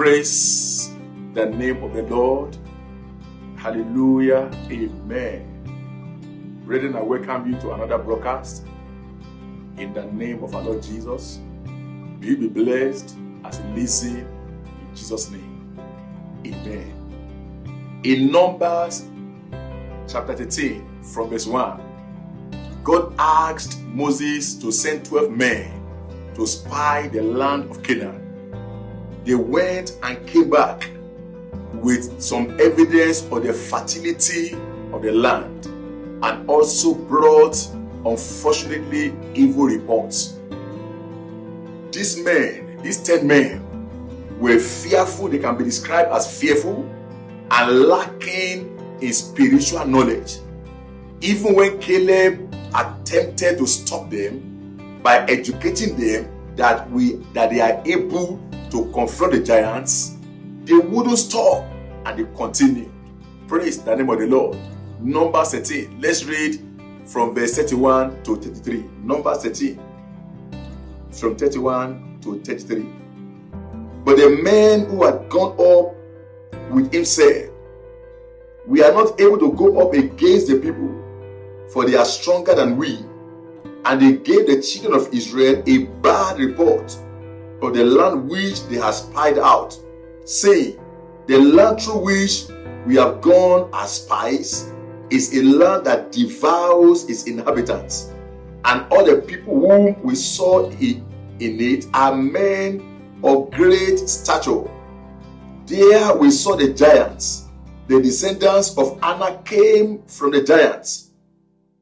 Praise the name of the Lord. Hallelujah. Amen. Brethren, I welcome you to another broadcast in the name of our Lord Jesus. May you be blessed as you listen in Jesus' name. Amen. In Numbers chapter 13 from verse 1, God asked Moses to send 12 men to spy the land of Canaan. They went and came back with some evidence of the fertility of the land and also brought, unfortunately, evil reports. These 10 men, were fearful. They can be described as fearful and lacking in spiritual knowledge. Even when Caleb attempted to stop them by educating them that they are able to confront the giants, they wouldn't stop and they continued. Praise the name of the Lord. Numbers 13. Let's read from verse 31 to 33. Numbers 13 from 31 to 33. But the men who had gone up with him said, "We are not able to go up against the people, for they are stronger than we." And they gave the children of Israel a bad report of the land which they had spied out, saying, "The land through which we have gone as spies is a land that devours its inhabitants, and all the people whom we saw in it are men of great stature. There we saw the giants. The descendants of Anak came from the giants,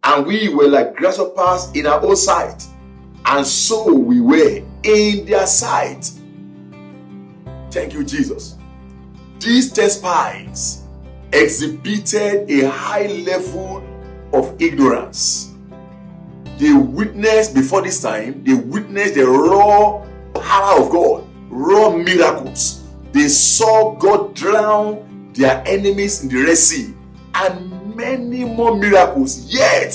and we were like grasshoppers in our own sight, and so we were in their sight." Thank you, Jesus. These 10 spies exhibited a high level of ignorance. They witnessed before this time, they witnessed the raw power of God, raw miracles. They saw God drown their enemies in the Red Sea and many more miracles, yet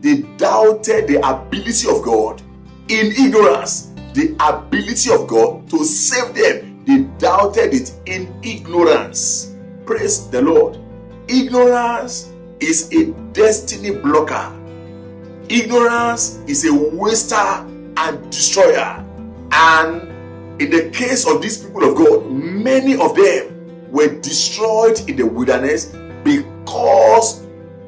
they doubted the ability of God. In ignorance, the ability of God to save them, they doubted it in ignorance. Praise the Lord. Ignorance is a destiny blocker. Ignorance is a waster and destroyer. And in the case of these people of God, many of them were destroyed in the wilderness because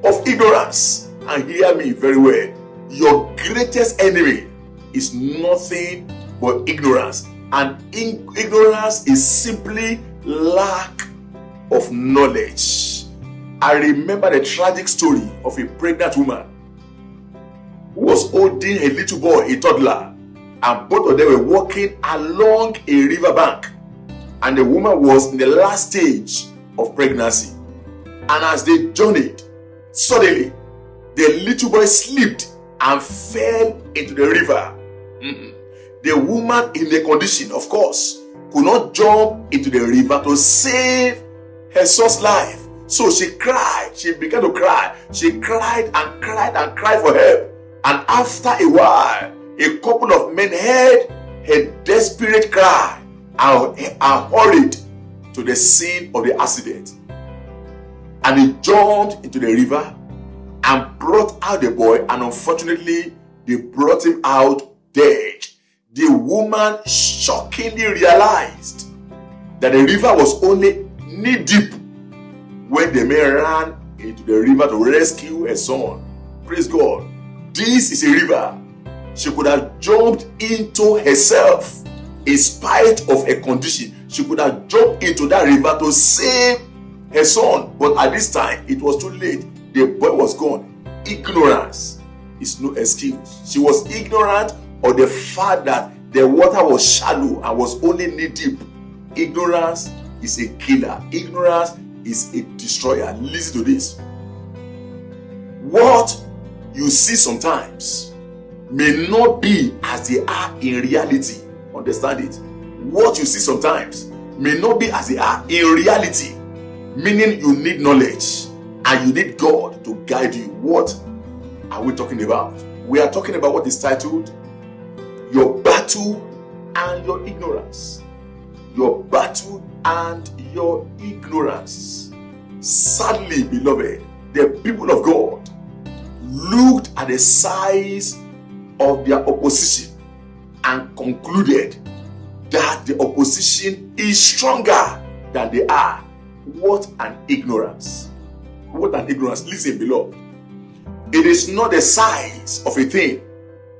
of ignorance. And hear me very well. Your greatest enemy is nothing but ignorance. And ignorance is simply lack of knowledge. I remember the tragic story of a pregnant woman who was holding a little boy, a toddler, and both of them were walking along a riverbank. And the woman was in the last stage of pregnancy. And as they journeyed, suddenly the little boy slipped and fell into the river. The woman, in the condition, of course, could not jump into the river to save her son's life. So she cried. She began to cry. She cried and cried and cried for help. And after a while, a couple of men heard her desperate cry and hurried to the scene of the accident. And he jumped into the river and brought out the boy, and unfortunately, they brought him out dead. The woman shockingly realized that the river was only knee-deep when the man ran into the river to rescue her son. Praise God. This is a river she could have jumped into herself in spite of her condition. She could have jumped into that river to save her son. But at this time, it was too late. The boy was gone. Ignorance is no excuse. She was ignorant of the fact that the water was shallow and was only knee deep. Ignorance is a killer. Ignorance is a destroyer. Listen to this. What you see sometimes may not be as they are in reality. Understand it. What you see sometimes may not be as they are in reality. Meaning you need knowledge and you need God to guide you. What are we talking about? We are talking about what is titled Your Battle and Your Ignorance. Your battle and your ignorance. Sadly, beloved, the people of God looked at the size of their opposition and concluded that the opposition is stronger than they are. What an ignorance. What an ignorance. Listen, beloved. It is not the size of a thing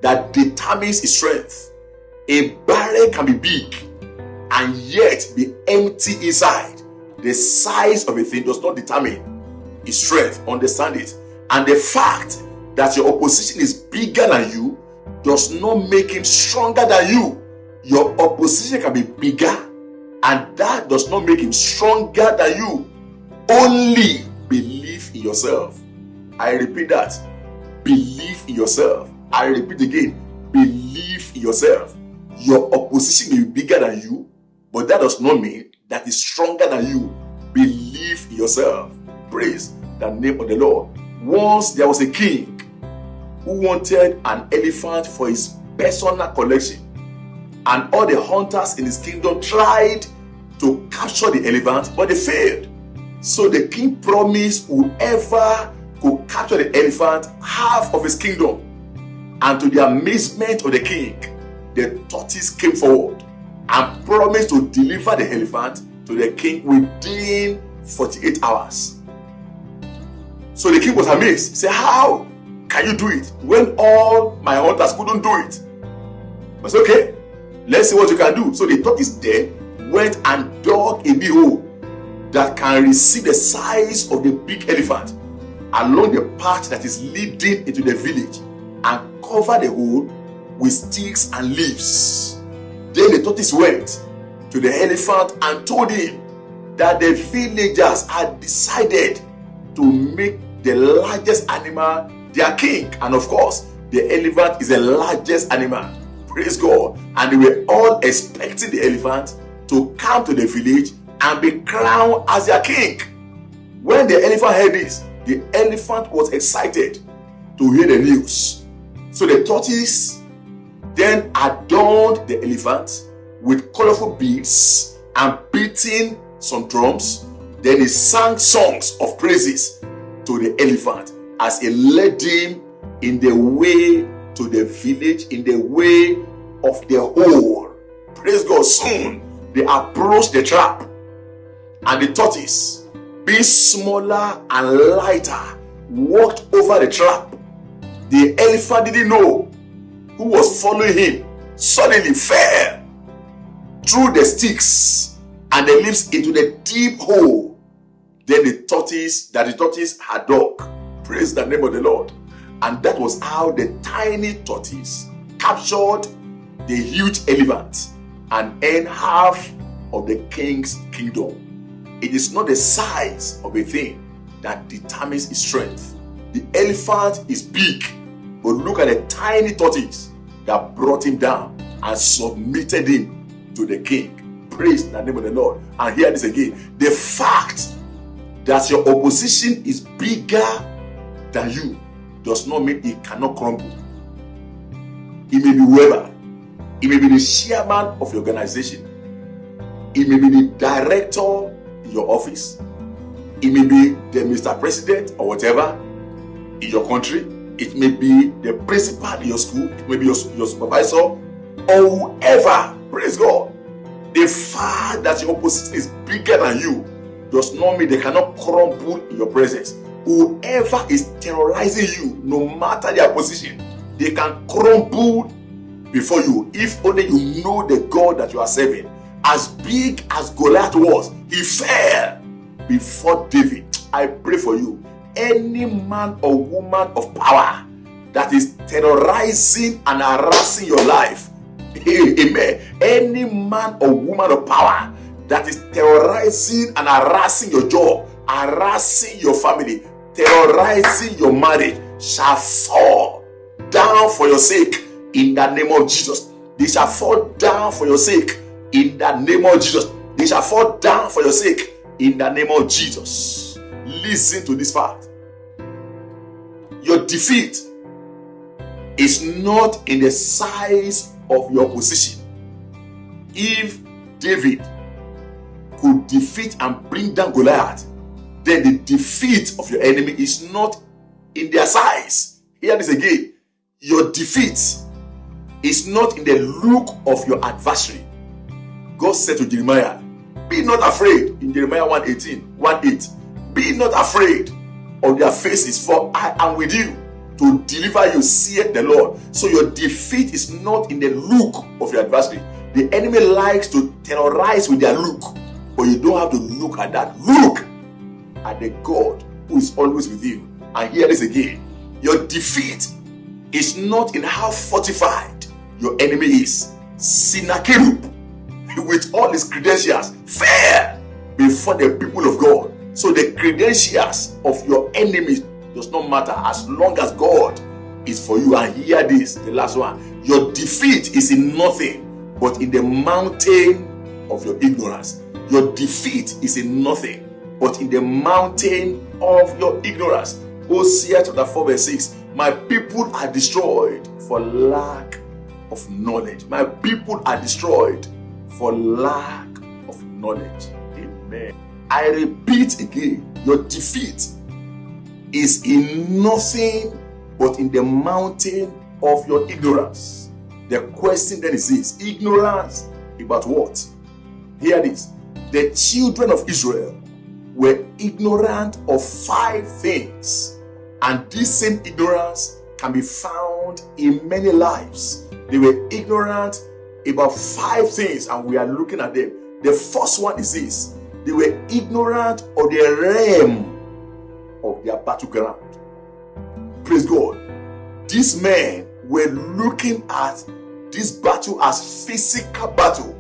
that determines its strength. A barrel can be big and yet be empty inside. The size of a thing does not determine its strength. Understand it. And the fact that your opposition is bigger than you does not make him stronger than you. Your opposition can be bigger, and that does not make him stronger than you. Only believe in yourself. I repeat that. Believe in yourself. I repeat again. Believe in yourself. Your opposition may be bigger than you, but that does not mean that it's stronger than you. Believe in yourself. Praise the name of the Lord. Once there was a king who wanted an elephant for his personal collection, and all the hunters in his kingdom tried to capture the elephant, but they failed. So the king promised whoever could capture the elephant half of his kingdom. And to the amazement of the king, the tortoise came forward and promised to deliver the elephant to the king within 48 hours. So the king was amazed. He said, how can you do it when all my hunters couldn't do it? I said, okay, let's see what you can do. So the tortoise then went and dug a big hole that can receive the size of the big elephant along the path that is leading into the village, and covered the hole with sticks and leaves. Then the tortoise went to the elephant and told him that the villagers had decided to make the largest animal their king. And of course, the elephant is the largest animal. Praise God. And they were all expecting the elephant to come to the village and be crowned as their king. When the elephant heard this, the elephant was excited to hear the news. So the tortoise then adorned the elephant with colorful beads and beating some drums. Then he sang songs of praises to the elephant as he led him in the way to the village, in the way of the hole. Praise God. Soon they approached the trap, and the tortoise, being smaller and lighter, walked over the trap. The elephant didn't know who was following him, suddenly fell through the sticks and the leaves into the deep hole then the tortoise had dug. Praise the name of the Lord. And that was how the tiny tortoise captured the huge elephant and earned half of the king's kingdom. It is not the size of a thing that determines its strength. The elephant is big, but look at the tiny tortoise that brought him down and submitted him to the king. Praise the name of the Lord. And hear this again. The fact that your opposition is bigger than you does not mean it cannot crumble. It may be whoever. It may be the chairman of your organization. It may be the director in your office. It may be the Mr. President or whatever in your country. It may be the principal in your school. It may be your supervisor or whoever. Praise God. The fact that your opposition is bigger than you does not mean they cannot crumble in your presence. Whoever is terrorizing you, no matter their position, they can crumble before you. If only you know the God that you are serving. As big as Goliath was, he fell before David. I pray for you. Any man or woman of power that is terrorizing and harassing your life, amen. Any man or woman of power that is terrorizing and harassing your job, harassing your family, terrorizing your marriage, shall fall down for your sake in the name of Jesus. They shall fall down for your sake in the name of Jesus. They shall fall down for your sake in the name of Jesus. Listen to this fact. Your defeat is not in the size of your position. If David could defeat and bring down Goliath, then the defeat of your enemy is not in their size. Hear this again. Your defeat is not in the look of your adversary. God said to Jeremiah, be not afraid, in Jeremiah 1:8. Be not afraid of their faces, for I am with you to deliver you, saith the Lord. So your defeat is not in the look of your adversary. The enemy likes to terrorize with their look, but you don't have to look at that. Look at the God who is always with you. And hear this again. Your defeat is not in how fortified your enemy is. Sennacherib, with all his credentials, fell before the people of God. So the credentials of your enemies does not matter as long as God is for you. And hear this, the last one. Your defeat is in nothing but in the mountain of your ignorance. Your defeat is in nothing but in the mountain of your ignorance. Hosea chapter 4 verse 6. My people are destroyed for lack of knowledge. My people are destroyed for lack of knowledge. Amen. I repeat again, your defeat is in nothing but in the mountain of your ignorance. The question then is this: ignorance about what? Hear this. The children of Israel were ignorant of 5 things, and this same ignorance can be found in many lives. They were ignorant about 5 things, and we are looking at them. The first one is this: they were ignorant of the realm of their battleground. Praise God. These men were looking at this battle as physical battle,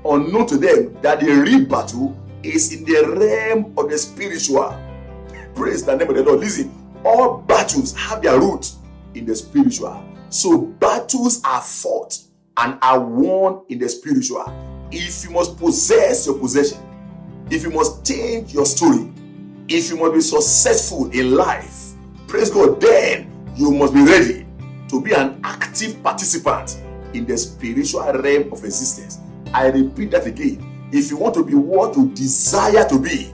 unknown to them that the real battle is in the realm of the spiritual. Praise the name of the Lord. Listen, all battles have their roots in the spiritual. So battles are fought and are won in the spiritual. If you must possess your possession, if you must change your story, if you must be successful in life, praise God, then you must be ready to be an active participant in the spiritual realm of existence. I repeat that again. If you want to be what you desire to be,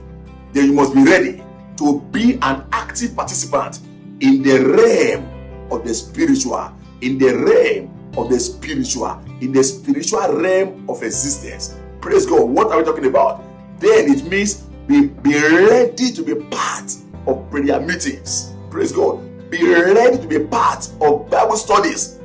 then you must be ready to be an active participant in the realm of the spiritual, in the realm of the spiritual, in the spiritual realm of existence. Praise God. What are we talking about? Then it means be ready to be part of prayer meetings. Praise God. Be ready to be part of Bible studies.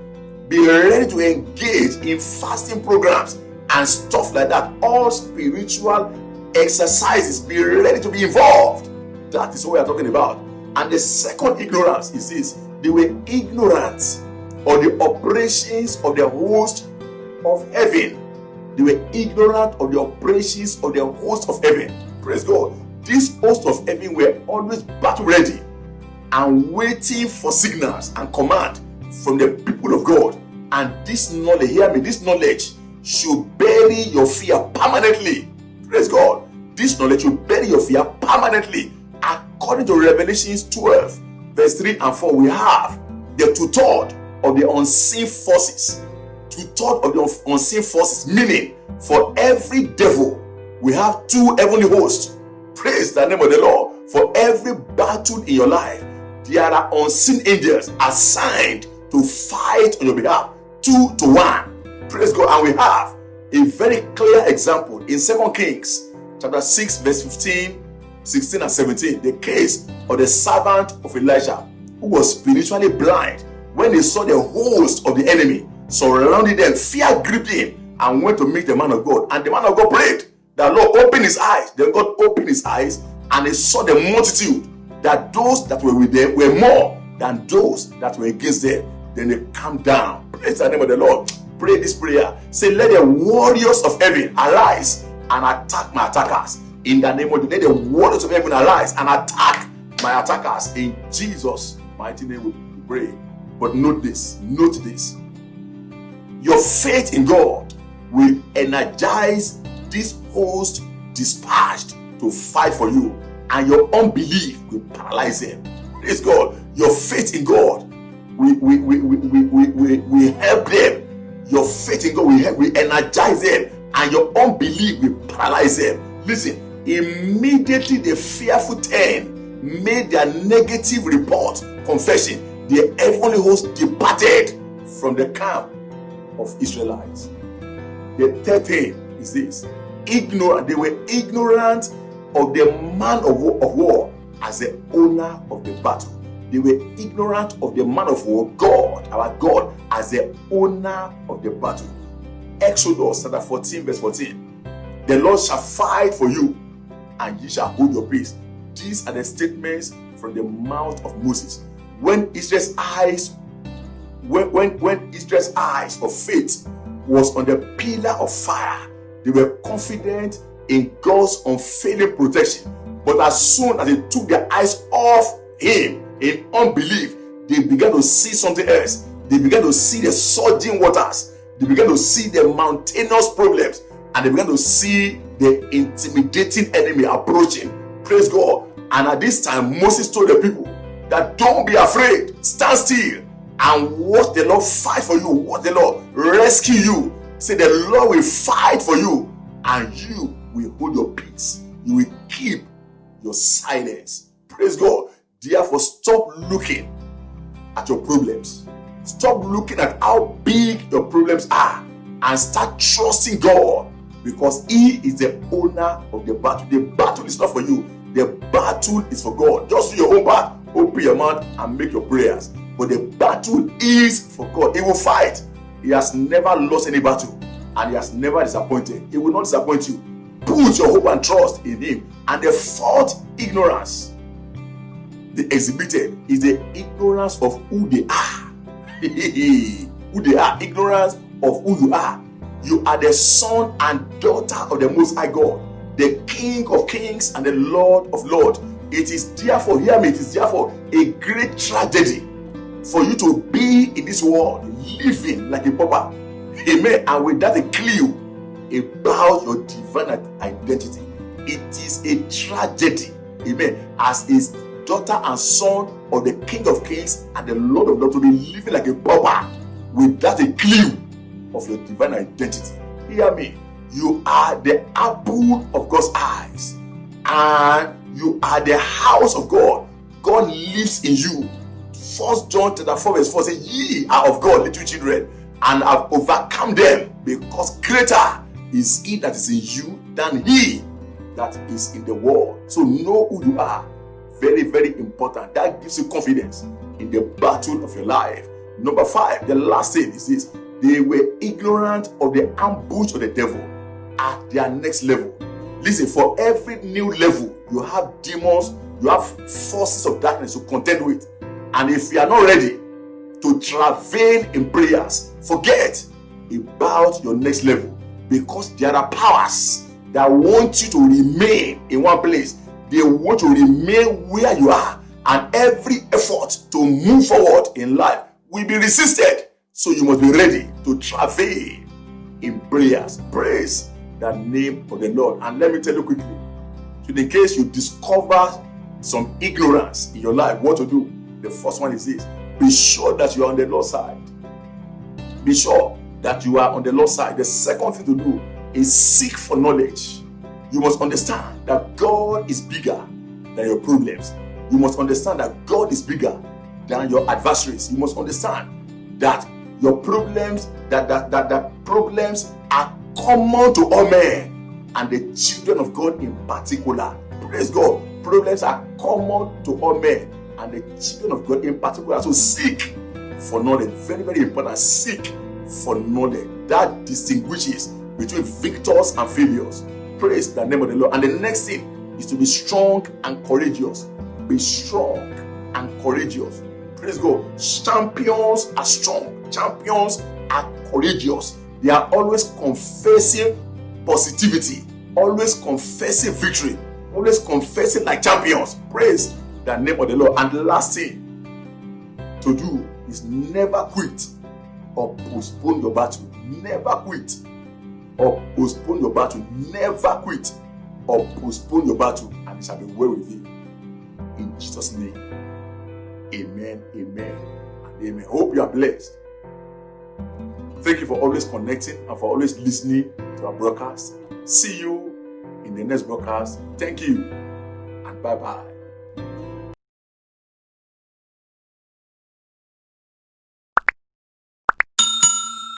Be ready to engage in fasting programs and stuff like that. All spiritual exercises. Be ready to be involved. That is what we are talking about. And the second ignorance is this: they were ignorant of the operations of the host of heaven. They were ignorant of the operations of the host of heaven. Praise God. These hosts of heaven were always battle ready and waiting for signals and command from the people of God. And this knowledge, hear me, this knowledge should bury your fear permanently. Praise God. This knowledge should bury your fear permanently. According to Revelations 12, verse 3 and 4, we have the 2/3 of the unseen forces. 2/3 of the unseen forces, meaning for every devil, we have 2 heavenly hosts. Praise the name of the Lord. For every battle in your life, there are unseen angels assigned to fight on your behalf, 2 to 1. Praise God. And we have a very clear example in 2 Kings chapter 6 verse 15, 16 and 17. The case of the servant of Elijah who was spiritually blind. When he saw the host of the enemy surrounding them, fear gripped him and went to meet the man of God. And the man of God prayed that Lord open his eyes. Then God opened his eyes and he saw the multitude, that those that were with them were more than those that were against them. Then they calmed down. Praise the name of the Lord. Pray this prayer. Say, let the warriors of heaven arise and attack my attackers. In the name of the, let the warriors of heaven arise and attack my attackers. In Jesus' mighty name we pray. But note this. Your faith in God will energize this host dispatched to fight for you, and your unbelief will paralyze them. Praise God. Your faith in God will help them. Your faith in God will energize them, and your unbelief will paralyze them. Listen, immediately the fearful 10 made their negative report, confession, the heavenly host departed from the camp of Israelites. The third thing is this: ignorant. They were ignorant of the man of war as the owner of the battle. They were ignorant of the man of war, God, our God, as the owner of the battle. Exodus chapter 14, verse 14. The Lord shall fight for you, and ye shall hold your peace. These are the statements from the mouth of Moses. When Israel's eyes of faith was on the pillar of fire, they were confident in God's unfailing protection. But as soon as they took their eyes off him in unbelief, they began to see something else. They began to see the surging waters. They began to see the mountainous problems. And they began to see the intimidating enemy approaching. Praise God. And at this time, Moses told the people that don't be afraid. Stand still and watch the Lord fight for you. Watch the Lord rescue you. Say the Lord will fight for you, and you will hold your peace. You will keep your silence. Praise God. Therefore, stop looking at your problems. Stop looking at how big your problems are and start trusting God, because He is the owner of the battle. The battle is not for you. The battle is for God. Just do your own part. Open your mouth and make your prayers. But the battle is for God. He will fight. He has never lost any battle, and He has never disappointed. He will not disappoint you. Put your hope and trust in Him. And the fourth ignorance they exhibited is the ignorance of who they are. Who they are. Ignorance of who you are. You are the son and daughter of the Most High God, the King of Kings and the Lord of Lords. It is therefore, hear me, it is therefore a great tragedy for you to be in this world living like a pauper. Amen. And without a clue about your divine identity. It is a tragedy. Amen. As his daughter and son of the King of Kings and the Lord of Lords, to be living like a pauper without a clue of your divine identity. Hear me. You are the apple of God's eyes, and you are the house of God. God lives in you. 1 John 4 verse 4 says, ye are of God, little children, and have overcome them, because greater is he that is in you than he that is in the world. So know who you are. Very, very important. That gives you confidence in the battle of your life. Number 5, the last thing is this: they were ignorant of the ambush of the devil at their next level. Listen, for every new level, you have demons, you have forces of darkness to contend with. And if you are not ready to travail in prayers, forget about your next level, because there are powers that want you to remain in one place. They want to remain where you are, and every effort to move forward in life will be resisted. So you must be ready to travail in prayers. Praise the name of the Lord. And let me tell you quickly, so in case you discover some ignorance in your life, what to do. The first one is this: be sure that you are on the Lord's side. Be sure that you are on the Lord's side. The second thing to do is seek for knowledge. You must understand that God is bigger than your problems. You must understand that God is bigger than your adversaries. You must understand that your problems, that problems are common to all men, and the children of God in particular. Praise God. Problems are common to all men, and the children of God in particular. So seek for knowledge. Very, very important. Seek for knowledge. That distinguishes between victors and failures. Praise the name of the Lord. And the next thing is to be strong and courageous. Be strong and courageous. Praise God. Champions are strong. Champions are courageous. They are always confessing positivity, always confessing victory, always confessing like champions. Praise the name of the Lord. And the last thing to do is never quit or postpone your battle. Never quit or postpone your battle. Never quit or postpone your battle, and it shall be well with you. In Jesus' name. Amen, amen, and amen. Hope you are blessed. Thank you for always connecting and for always listening to our broadcast. See you in the the next broadcast. Thank you and bye-bye.